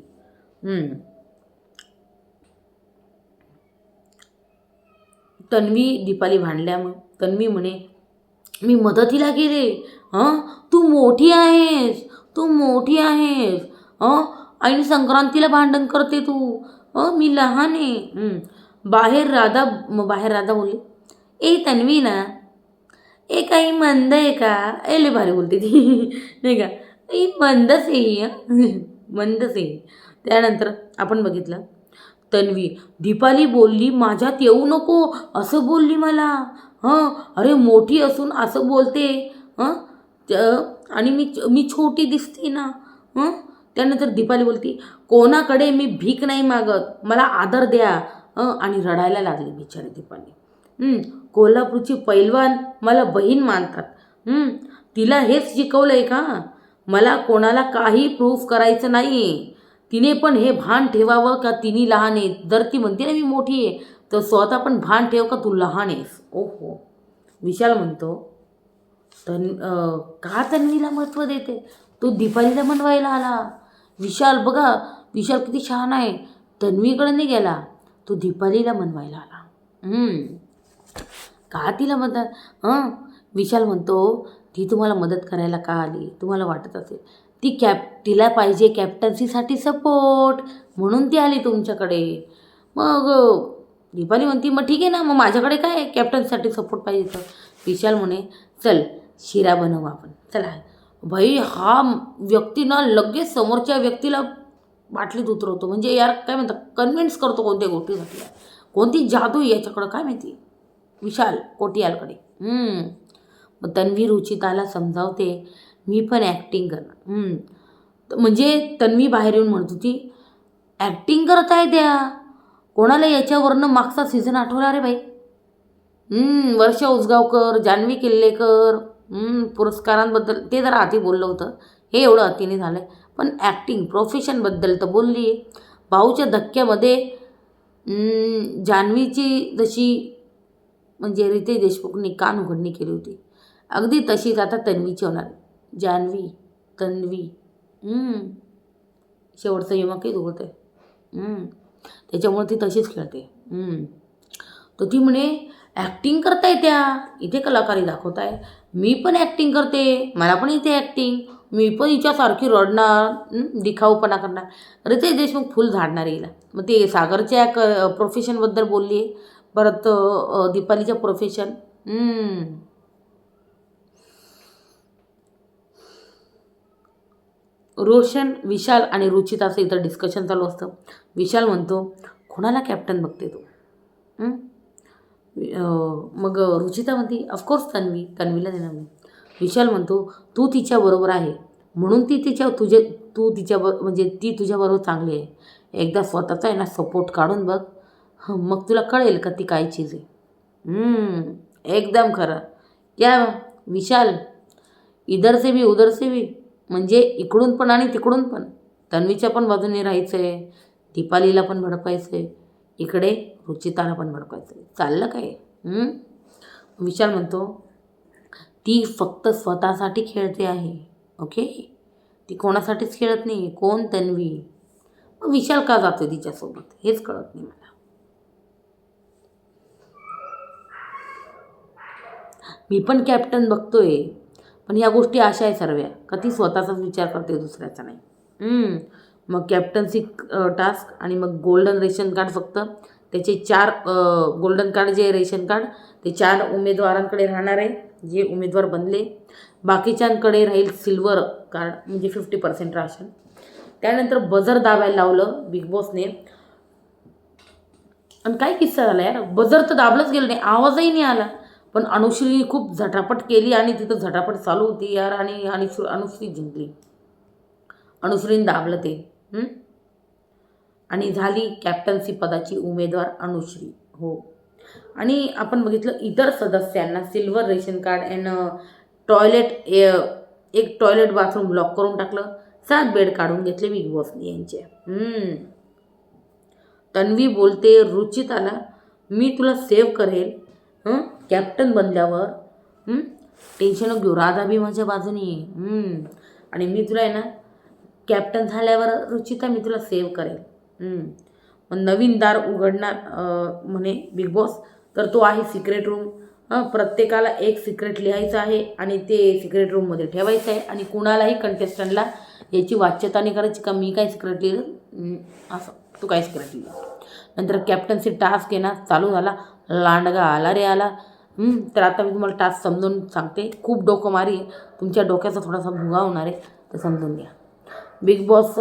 तन्वी दीपाली भांडल्या. मग तन्वी म्हणे मी मदतीला गेले. तू मोठी आहेस, तू मोठी आहेस. आणि संक्रांतीला भांडण करते तू. मी लहान आहे. बाहेर राधा बोलली ए तन्वी ना ए काही मंद आहे का. लय भारी बोलते ती नाही का, मंदच आहे मंदच आहे. त्यानंतर आपण बघितलं तन्वी दीपाली बोलली माझ्यात येऊ नको असं बोलली मला. अरे मोठी असून असं बोलते. आणि मी छोटी दिसते ना. त्यानंतर दीपाली बोलती कोणाकडे मी भीक नाही मागत, मला आदर द्या. आणि रडायला लागली बिचारी दीपाली. कोल्हापूरची पैलवान मला बहीण मानतात. तिला हेच शिकवलं आहे का, मला कोणाला काही प्रूफ करायचं नाही. तिने पण हे भान ठेवावं का तिने लहान आहे. जर ती म्हणते ना मी मोठी आहे तर स्वतः पण भान ठेव का तू लहान आहेस. ओहो. विशाल म्हणतो का तन्वीला महत्त्व देते, तो दीपालीला मनवायला आला. विशाल बघा, विशाल किती छान आहे, तन्वीकडे नाही गेला, तो दीपालीला मनवायला आला. का तिला मदत. विशाल म्हणतो ती तुम्हाला मदत करायला का आली, तुम्हाला वाटत असेल तिला पाहिजे कॅप्टन्सीसाठी सपोर्ट म्हणून ती आली तुमच्याकडे. मग दीपाली म्हणती मग ठीक आहे ना, मग माझ्याकडे काय आहे कॅप्टन्सीसाठी सपोर्ट पाहिजे तर. विशाल म्हणे चल शिरा बनवू आपण, चला भाई हा व्यक्ती ना लगेच समोरच्या व्यक्तीला बाटलीत उतरवतो. म्हणजे यार काय म्हणतात, कन्व्हिन्स करतो कोणत्या गोष्टीसाठी. कोणती जादू आहे याच्याकडं काय माहिती, विशाल कोटियालकडे. मग तन्वी रुचिताला समजावते, मी पण ॲक्टिंग करणार. म्हणजे तन्वी बाहेर येऊन म्हणत होती, ॲक्टिंग करत आहे त्या. कोणाला याच्यावरनं मागचा सीझन आठवला रे बाई. वर्षा उसगावकर, जान्हवी किल्लेकर, पुरस्कारांबद्दल ते जरा अति बोललं होतं, हे एवढं अतिने झालं आहे. पण ॲक्टिंग प्रोफेशनबद्दल तर बोलली आहे. भाऊच्या धक्क्यामध्ये जान्हवीची जशी म्हणजे रितेश देशमुखनी कान उघडणी केली होती, अगदी तशीच आता तन्वीची होणार. जान्हवी, तन्वी, शेवटचं यमकही उघडते. त्याच्यामुळे ती तशीच खेळते. तर ती म्हणे ॲक्टिंग करताय त्या, इथे कलाकारी दाखवताय. मी पण ॲक्टिंग करते, मला पण इथे ॲक्टिंग, मी पण हिच्यासारखी रडणार, दिखाऊपणा करणार. रितेश देशमुख फुल झाडणार हिला. मग ते सागरच्या प्रोफेशनबद्दल बोलली आहे, परत दीपालीच्या प्रोफेशन. रोशन, विशाल आणि रुचिताचं इथं डिस्कशन चालू असतं. विशाल म्हणतो, कोणाला कॅप्टन बघते तू? मग रुचिता म्हणते, ऑफकोर्स तन्वी, तन्वीला देणार मी. विशाल म्हणतो, तू तिच्याबरोबर आहे म्हणून ती तू तिच्याबरोबर म्हणजे ती तुझ्याबरोबर चांगली आहे. एकदा स्वतःचा आहे ना सपोर्ट काढून बघ, मग तुला कळेल का ती काय चीज आहे. एकदम खरं. क्या विशाल, इधर से भी उधर से भी, म्हणजे इकडून पण आणि तिकडून पण. तन्वीच्या पण बाजूने राहायचं आहे, दीपालीला पण भडकायचं आहे, इकडे रुचिताला पण भडकायचं आहे. चाललं काय? विशाल म्हणतो, ती फक्त स्वतःसाठी खेळते आहे. ओके, ती कोणासाठीच खेळत नाही. कोण? तन्वी. मग विशाल का जातो तिच्यासोबत हेच कळत नाही मला. मी पण कॅप्टन बघतोय, पण ह्या गोष्टी अशा आहे सर्व का ती स्वतःचाच विचार करते, दुसऱ्याचा नाही. मग कॅप्टन्सी टास्क आणि मग गोल्डन रेशन कार्ड, फक्त त्याचे 4 गोल्डन कार्ड जे रेशन कार्ड ते 4 उमेदवारांकडे राहणार आहे, जे उमेदवार बनले. बाकीच्यांकडे राहील सिल्वर कार्ड, म्हणजे 50% राशन. त्यानंतर बजर दाबायला लावलं बिग बॉसने. आणि काय किस्सा झाला यार, बजर तर दाबलंच गेलं नाही, आवाजही नाही आला. पण अनुश्रीने खूप झटापट केली आणि तिथं झटापट चालू होती यार. आणि अनुश्री जिंकली. अनुश्रीने दाबलं ते. आणि झाली कॅप्टन्सी पदाची उमेदवार अनुश्री. हो. आणि आपण बघितलं इतर सदस्यांना silver ration card and toilet, एक टॉयलेट बाथरूम ब्लॉक करून टाकलं. 7 बेड काढून घेतले बिग बॉसने यांचे. तन्वी बोलते रुचिताला, मी तुला सेव्ह करेल कॅप्टन बनल्यावर. टेन्शन घेऊ, राधा बी माझ्या बाजूने आहे. आणि मी तुला आहे ना कॅप्टन झाल्यावर रुचिता मी तुला सेव्ह करेल. मग नवीन दार उघडणार म्हणे बिग बॉस, तर तो आहे सिक्रेट रूम. प्रत्येकाला एक सिक्रेट लिहायचं आहे आणि ते सिक्रेट रूममध्ये ठेवायचं आहे. आणि कुणालाही कंटेस्टंटला याची वाच्यता नाही करायची का मी काय सिक्रेट लिहिलं, असं तू काय सिक्रेट लिहिलं. नंतर कॅप्टन्सी टास्क येणार चालू झाला. लांडगा आला रे आला. तर आता मी तुम्हाला टास्क समजून सांगते. खूप डोकं मारी, तुमच्या डोक्याचा थोडासा भुगा होणार आहे, तर समजून घ्या. बिग बॉस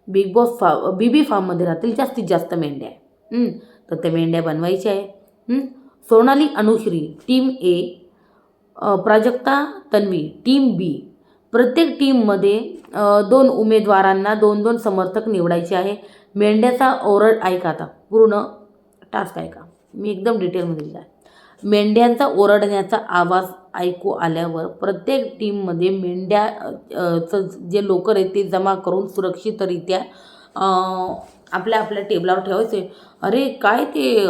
बीबी फार्ममध्ये राहतील जास्तीत जास्त मेंढ्या. तर त्या मेंढ्या बनवायच्या आहे. सोनाली अनुश्री टीम ए, प्राजक्ता तन्वी टीम बी. प्रत्येक टीममध्ये 2 उमेदवारांना 2-2 समर्थक निवडायचे आहे. मेंढ्याचा ओरड ऐका, आता पूर्ण टास्क ऐका, मी एकदम डिटेलमध्ये दिला आहे. मेंढ्यांचा ओरडण्याचा आवाज ऐकू आल्यावर प्रत्येक टीममध्ये मेंढ्याचं जे लोकर आहेत ते जमा करून सुरक्षितरित्या आपल्या आपल्या टेबलावर ठेवायचे. अरे काय ते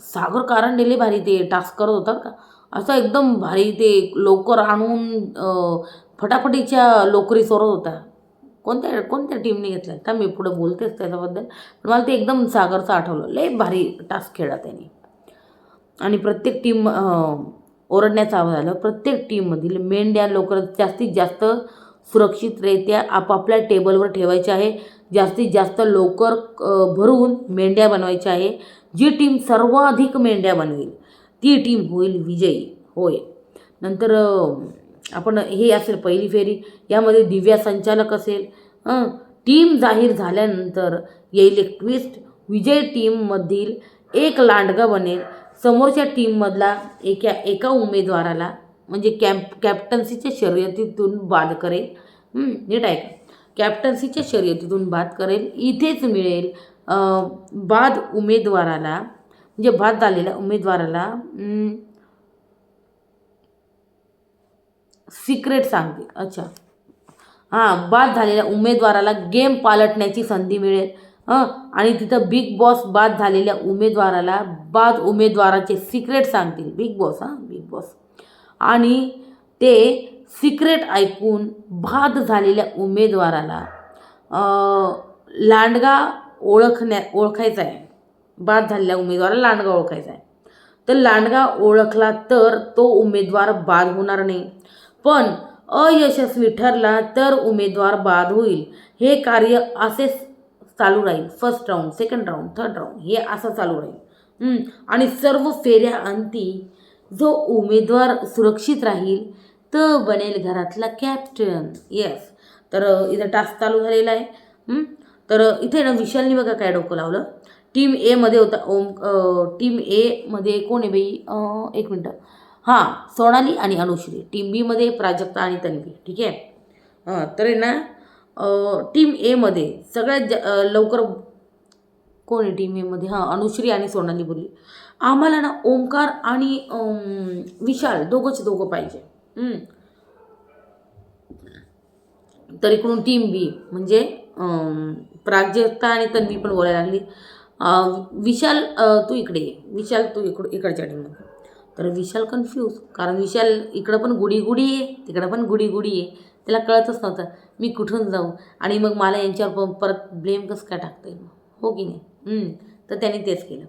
सागर कारंडेले भारी ते टास्क करत होता का, असं एकदम भारी ते लोकर आणून फटाफटीच्या लोकरी चोरत होता. कोणत्या टीमने घेतला तर मी पुढे बोलतेच त्याच्याबद्दल, पण मला ते एकदम सागरचं आठवलं. लय भारी टास्क खेळला त्याने. आणि प्रत्येक टीम ओरडण्याचा आवाज आला. प्रत्येक टीममधील मेंढ्या लोकर जास्तीत जास्त सुरक्षितरित्या आपापल्या टेबलवर ठेवायचे आहे. जास्तीत जास्त लोकर भरून मेंढ्या बनवायच्या आहे. जी टीम सर्वाधिक मेंढ्या बनवेल ती टीम होईल विजयी. होय. नंतर आपण हे असेल पहिली फेरी, यामध्ये दिव्या संचालक असेल. टीम जाहीर झाल्यानंतर येईल एक ट्विस्ट. विजय टीममधील एक लांडगा बनेल. समोरच्या टीममधला एका उमेदवाराला म्हणजे कॅप्टन्सीच्या शर्यतीतून बाद करेल. नीट ऐका, कॅप्टन्सीच्या शर्यतीतून बाद करेल. इथेच मिळेल बाद उमेदवाराला, म्हणजे बाद झालेल्या उमेदवाराला सिक्रेट सांगते. अच्छा, बाद झालेल्या उमेदवाराला गेम पालटण्याची संधी मिळेल. आणि तिथं बिग बॉस बाद झालेल्या उमेदवाराला बाद उमेदवाराचे सिक्रेट सांगतील. बिग बॉस आणि ते सिक्रेट ऐकून बाद झालेल्या उमेदवाराला लांडगा ओळखायचा आहे. बाद झालेल्या उमेदवाराला लांडगा ओळखायचा आहे. तर लांडगा ओळखला तर तो उमेदवार बाद होणार नाही, पण अयशस्वी ठरला तर उमेदवार बाद होईल. हे कार्य असेच चालू राहील. First round, second round, third round, हे असं चालू राहील. आणि सर्व फेऱ्या अंती जो उमेदवार सुरक्षित राहील तो बनेल घरातला कॅप्टन. येस. तर इथं टास्क चालू झालेला आहे. तर इथे ना विशालनी बघा काय डोकं लावलं. टीम ए मध्ये होता टीम ए मध्ये कोण आहे बाई, एक मिनटं, सोनाली आणि अनुश्री. टीम बी मध्ये प्राजक्ता आणि तन्वी. ठीक आहे. तर आहे ना टीम ए मध्ये सगळ्यात लवकर कोण आहे टीम ए मध्ये, अनुश्री आणि सोनाली बोलली आम्हाला ना ओमकार आणि विशाल दोघं पाहिजे. तर इकडून टीम बी म्हणजे प्राजक्ता आणि तन्वी पण बोलायला लागली विशाल तू इकडे ये, विशाल तू इकडच्या टीममध्ये. तर विशाल कन्फ्यूज, कारण विशाल इकडं पण गुडी आहे, तिकडं पण गुडी आहे. त्याला कळतच नव्हतं मी कुठून जाऊ आणि मग मला यांच्यावर परत ब्लेम कसं काय टाकता येईल, हो की नाही. तर त्यांनी तेच केलं.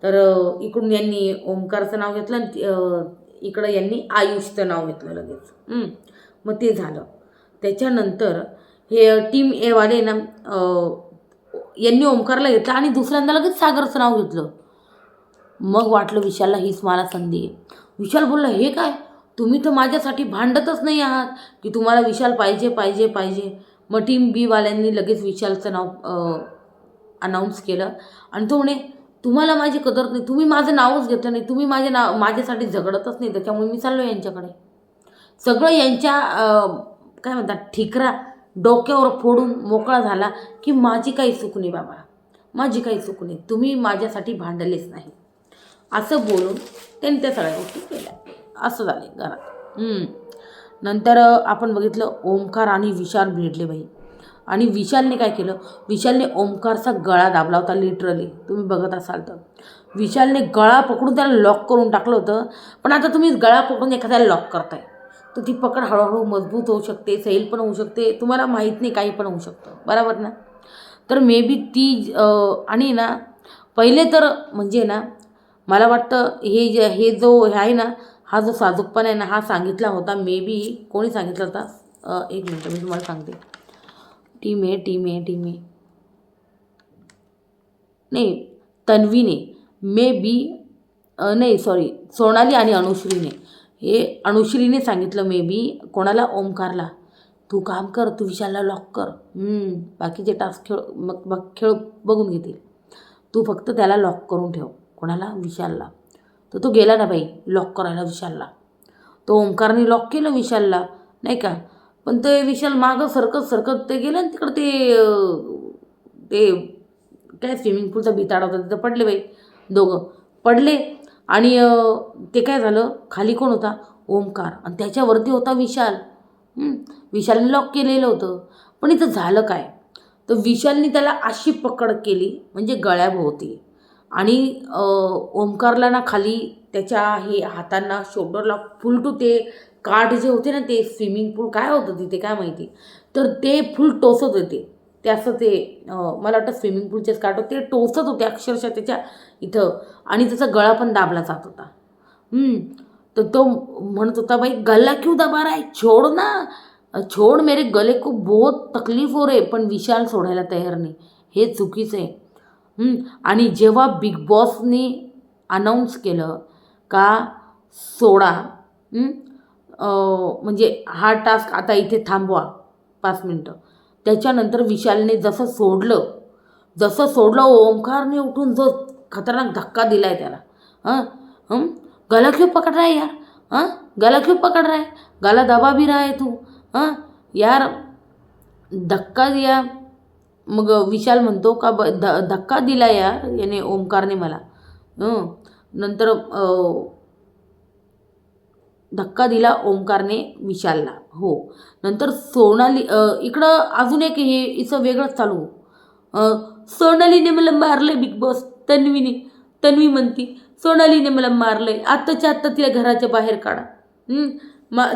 तर इकडून यांनी ओमकारचं नाव घेतलं आणि इकडं यांनी आयुषचं नाव घेतलं लगेच. मग ते झालं. त्याच्यानंतर हे टीम एवाले ना यांनी ओमकारला घेतलं आणि दुसऱ्यांदा लगेच सागरचं नाव घेतलं. मग वाटलं विशालला हीच मला संधी आहे. विशाल बोलला हे काय, तुम्ही तर माझ्यासाठी भांडतच नाही आहात की तुम्हाला विशाल पाहिजे. मग टीम बी वाल्यांनी लगेच विशालचं नाव अनाऊन्स केलं आणि तो म्हणे तुम्हाला माझी कदर नाही, तुम्ही माझं नावच घेतलं नाही, तुम्ही माझ्यासाठी झगडतच नाही, त्याच्यामुळे मी चाललो यांच्याकडे. सगळं यांच्या काय म्हणतात ठिकरा डोक्यावर फोडून मोकळा झाला की माझी काही चूक नाही बाबा, माझी काही चूक नाही, तुम्ही माझ्यासाठी भांडलेच नाही, असं बोलून त्यांनी त्या सगळ्या गोष्टी केल्या. असं झाले घरात. नंतर आपण बघितलं ओमकार आणि विशाल भेटले बाई. आणि विशालने काय केलं, विशालने ओमकारचा गळा दाबला होता लिटरली, तुम्ही बघत असाल तर. विशालने गळा पकडून त्याला लॉक करून टाकलं होतं. पण आता तुम्ही गळा पकडून एखाद्याला लॉक करताय तर ती पकड हळूहळू मजबूत होऊ शकते, सैल पण होऊ शकते, तुम्हाला माहीत नाही, काही पण होऊ शकतं, बरोबर ना. तर मे बी ती आणि ना पहिले तर म्हणजे ना मला वाटतं हे जो आहे ना, हा जो साजूकपणा आहे ना, हा सांगितला होता मे बी, कोणी सांगितला होता, एक मिनटं मी तुम्हाला सांगते. टीम ए नाही, तन्वीने मे बी नाही सॉरी, सोनाली आणि अनुश्रीने, हे अनुश्रीने सांगितलं मे बी कोणाला, ओमकारला, तू काम कर, तू विशालला लॉक कर, बाकीचे टास्क खेळ बघून घेतील, तू फक्त त्याला लॉक करून ठेव. कोणाला, विशालला. तर तो गेला ना बाई लॉक करायला विशालला. तो ओमकारने लॉक केलं विशालला, नाही का. पण ते विशाल मागं सरकत ते गेलं आणि तिकडं ते काय स्विमिंग पूलचा बिताडा होता तिथं पडले बाई, दोघं पडले. आणि ते काय झालं, खाली कोण होता, ओमकार, आणि त्याच्यावरती होता विशाल. विशालने लॉक केलेलं होतं. पण इथं झालं काय, तर विशालने त्याला अशी पकड केली म्हणजे गळ्याभोवती, आणि ओमकारला ना खाली त्याच्या हे हातांना शोल्डरला फुल टू ते काठ जे होते ना, ते स्विमिंग पूल काय होतं तिथे काय माहिती, तर ते फुल टोचत होते. ते असं ते मला वाटतं स्विमिंग पूलचेच काठ होते, ते टोचत होते अक्षरशः त्याच्या इथं, आणि त्याचा गळा पण दाबला जात होता. तर तो म्हणत होता बाई गला क्यों दबा रहा है, छोड ना, छोड, मेरे गले को बहुत तकलीफ हो रही. पण विशाल सोडायला तयार नाही, हे चुकीचं आहे. आणि जेव्हा बिग बॉसने अनाऊन्स केलं का सोडा. म्हणजे हा टास्क आता इथे थांबवा 5 मिनटं. त्याच्यानंतर विशालने जसं सोडलं ओमकारने उठून जो खतरनाक धक्का दिला आहे त्याला. हां गला क्यों पकड़ रहा है यार. गला क्यों पकड़ रहा है. गला दबा भी रहा है तू. यार धक्का दिया. मग विशाल म्हणतो का धक्का दिला यार याने ओमकारने मला. नंतर धक्का दिला ओमकारने विशालला. हो. नंतर सोनाली इकडं अजून एक हे हिचं वेगळंच चालू. सोनालीने मला मारले बिग बॉस. तन्वी म्हणती सोनालीने मला मारलंय. आत्ताच्या आत्ता तिला घराच्या बाहेर काढा.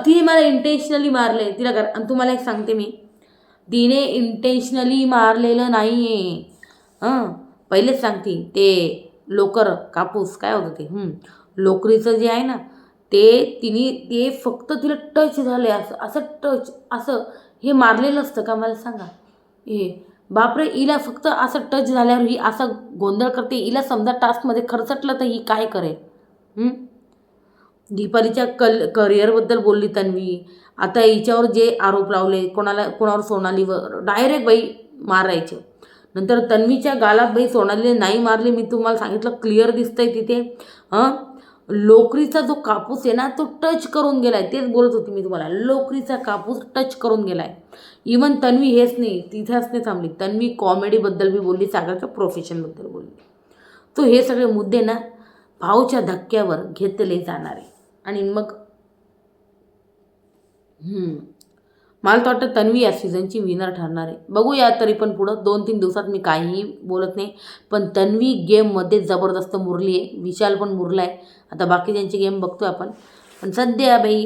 तिने मला इंटेन्शनली मारलंय तिला आणि तुम्हाला एक सांगते मी, तिने इंटेन्शनली मारलेलं नाही आहे. पहिलेच सांगते ते लोकर कापूस काय होतं ते लोकरीचं जे आहे ना ते फक्त तिला टच झालं आहे. असं टच असं हे मारलेलं असतं का मला सांगा. हे बापरे, हिला फक्त असं टच झाल्यावर ही असा गोंधळ करते. हिला समजा टास्कमध्ये खरचटलं तर ही काय करेल. दीपालीच्या करिअरबद्दल बोलली तन्वी. आता हिच्यावर जे आरोप लावले कोणावर सोनालीवर डायरेक्ट बाई मारायचे. नंतर तन्वीच्या गालात बाई सोनालीने नाही मारले. मी तुम्हाला सांगितलं क्लिअर दिसतंय तिथे. लोकरीचा जो कापूस आहे ना तो टच करून गेलाय. तेच बोलत होती मी तुम्हाला. लोकरीचा कापूस टच करून गेलाय. इवन तन्वी हेच नाही तिथेच नाही थांबली. तन्वी कॉमेडीबद्दल बी बोलली, सागरच्या प्रोफेशनबद्दल बोलली. तो हे सगळे मुद्दे ना भाऊच्या धक्क्यावर घेतले जाणार आहे. आणि मग मला तर वाटतं तन्वी या सीझनची विनर ठरणार आहे. बघूया तरी पण पुढं 2-3 दिवसात मी काहीही बोलत नाही. पण तन्वी गेममध्ये जबरदस्त मुरली आहे. विशाल पण मुरला आहे. आता बाकीच्यांची गेम बघतोय आपण. पण सध्या बाई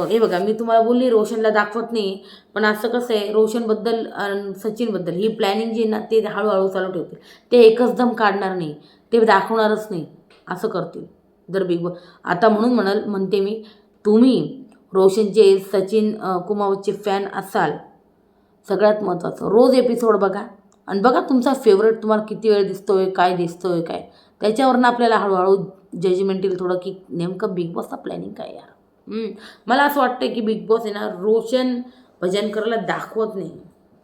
हे बघा मी तुम्हाला बोलली रोशनला दाखवत नाही. पण असं कसं आहे रोशनबद्दल आणि सचिनबद्दल ही प्लॅनिंग जी ना ते हळूहळू चालू ठेवतील. ते एकच दम काढणार नाही. ते दाखवणारच नाही. असं करतील जर बिग बॉस. आता म्हणते मी तुम्ही रोशनचे सचिन कुमावतचे फॅन असाल सगळ्यात महत्त्वाचं रोज एपिसोड बघा आणि बघा तुमचा फेवरेट तुम्हाला किती वेळ दिसतोय काय त्याच्यावरनं आपल्याला हळूहळू जजमेंट येईल थोडं की नेमकं बिग बॉसचा प्लॅनिंग काय यार. मला असं वाटतं की बिग बॉस आहे ना रोशन भजन करायला दाखवत नाही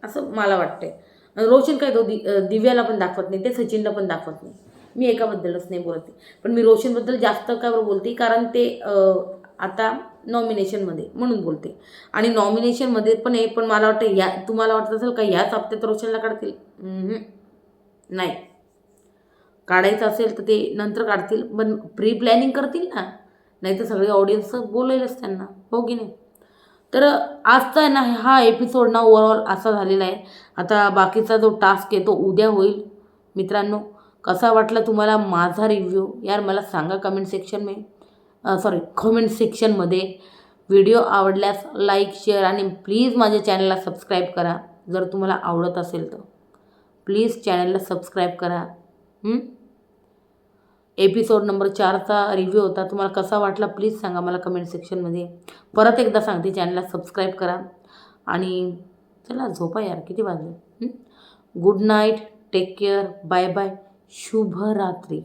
असं मला वाटतंय. रोशन काय तो दिव्याला पण दाखवत नाही, ते सचिनला पण दाखवत नाही. मी एकाबद्दलच नाही बोलते. पण मी रोशनबद्दल जास्त काय बोलते कारण ते आता नॉमिनेशनमध्ये म्हणून बोलते. आणि नॉमिनेशनमध्ये पण आहे. पण मला वाटतं तुम्हाला वाटत असेल का ह्याच हप्त्यात रोशनला काढतील. नाही काढायचं असेल तर ते नंतर काढतील. पण प्री प्लॅनिंग करतील ना. नाही तर सगळे ऑडियन्स बोलायलाच त्यांना. हो की नाही. तर आजचा ना हा एपिसोड ना ओव्हरऑल असा झालेला आहे. आता बाकीचा जो टास्क आहे तो उद्या होईल. मित्रांनो कसा वाटला तुम्हाला माझा रिव्ह्यू यार मला सांगा कमेंट सेक्शनमध्ये. व्हिडिओ आवडल्यास लाईक शेअर आणि प्लीज माझ्या चॅनलला सबस्क्राईब करा. जर तुम्हाला आवडत असेल तर प्लीज चॅनलला सबस्क्राईब करा. एपिसोड नंबर 4चा रिव्ह्यू होता. तुम्हाला कसा वाटला प्लीज सांगा मला कमेंट सेक्शनमध्ये. परत एकदा सांगते चॅनलला सबस्क्राईब करा. आणि चला झोपा यार किती वाजले. Good night, take care, bye bye, शुभरात्री.